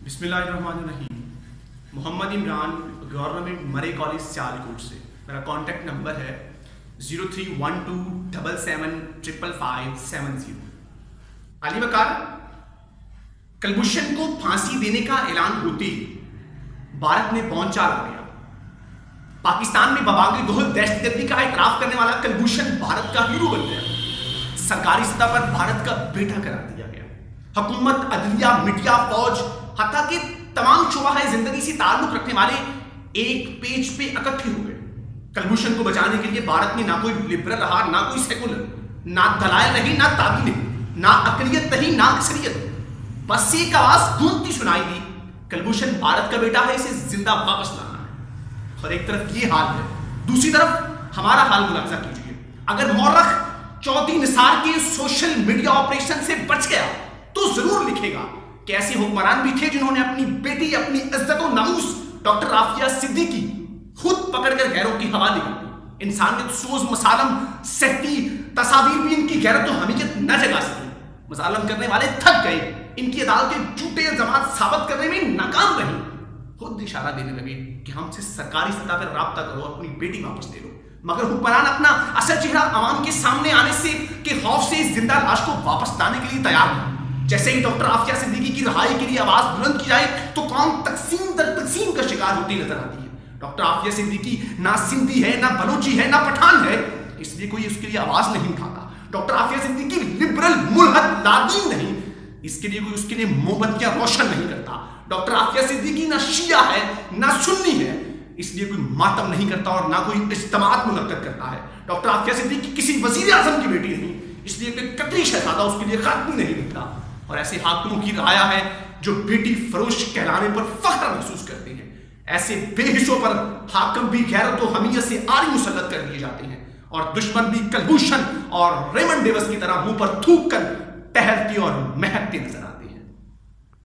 बिस्मिल्लाहिर्रहमानिर्रहीम। मोहम्मद इमरान, गवर्नमेंट मरे कॉलेज सियालकोट से। मेरा कॉन्टैक्ट नंबर है 031277555570। अली बकार, कलभूषण को फांसी देने का ऐलान होते ही भारत में बौछार आ गया। पाकिस्तान में बवांगे दोहल दहशतगर्दी का इतराफ करने वाला कलभूषण भारत का हीरो बन गया। सरकारी सतह पर भारत का बेटा करार दिया गया। हुकूमत, अदलिया, मीडिया, फौज, हत्ता के तमाम शुबाह जिंदगी से ताल्लुक रखने वाले एक पेज पे इकट्ठे हो गए। कलभूषण को बचाने के लिए भारत में ना कोई लिबरल रहा, ना कोई सेकुलर, ना दलाइल रही, ना ताबीलें, ना अकलियत रही, ना अक्सरियत। बस एक आवाज गूंजती सुनाई दी, कलभूषण भारत का बेटा है, इसे जिंदा वापस लाना है। और एक तरफ ये हाल है, दूसरी तरफ हमारा हाल मुलाहिजा कीजिए। अगर मौरख चौथी निसार के सोशल मीडिया ऑपरेशन से बच गया तो जरूर लिखेगा कि ऐसे हुक्मरान भी थे जिन्होंने अपनी बेटी, अपनी इज्जत और नामूस डॉक्टर आफिया सिद्दीकी खुद पकड़कर गैरों की हवाले कर दी। इंसानियत सोज मसालम सहती तस्वीर भी इनकी गैरत तो हमीयत न जगा सकी। मसालम करने वाले थक गए, इनकी अदालतें झूठे इल्जामात साबित करने में नाकाम रही। खुद इशारा देने लगे कि हमसे सरकारी सतह पर राब्ता करो, अपनी बेटी वापस दे दो। मगर हुक्मरान अपना असल चेहरा आवाम के सामने आने से के खौफ से इस जिंदा लाश को वापस लाने के लिए तैयार नहीं। जैसे ही डॉक्टर आफिया सिद्दीकी की रिहाई के लिए आवाज बुलंद की जाए तो कौम तकसीम दर तकसीम का शिकार होती नजर आती है। डॉक्टर आफिया सिद्दीकी ना सिंधी है, ना बलोची है, ना पठान है, इसलिए कोई उसके लिए आवाज नहीं उठाता। डॉक्टर आफिया सिद्दीकी लिबरल, मुल्हद, लादीन नहीं, इसके लिए कोई उसके लिए मोमबत्तियां रोशन नहीं करता। डॉक्टर आफिया सिद्दीकी ना शिया है, ना सुन्नी है, इसलिए कोई मातम नहीं करता और ना कोई इज्तिमात मुनक्कद करता है। डॉक्टर आफिया सिद्दीकी किसी वजीर आजम की बेटी नहीं, इसलिए कोई कतरी शहजादा उसके लिए खातमी नहीं लिखता। और ऐसे हाकिमों की राया है जो बेटी फरोश कहलाने पर फख्र महसूस करते हैं। ऐसे बेहिशों पर हाकिम भी गैरत और हमीयत से आरी मुसल्लत कर दिए जाते हैं और दुश्मन भी कलभूषण और रेमंड डेविस की तरह मुंह पर थूक कर टहलते और महकते नजर आते हैं।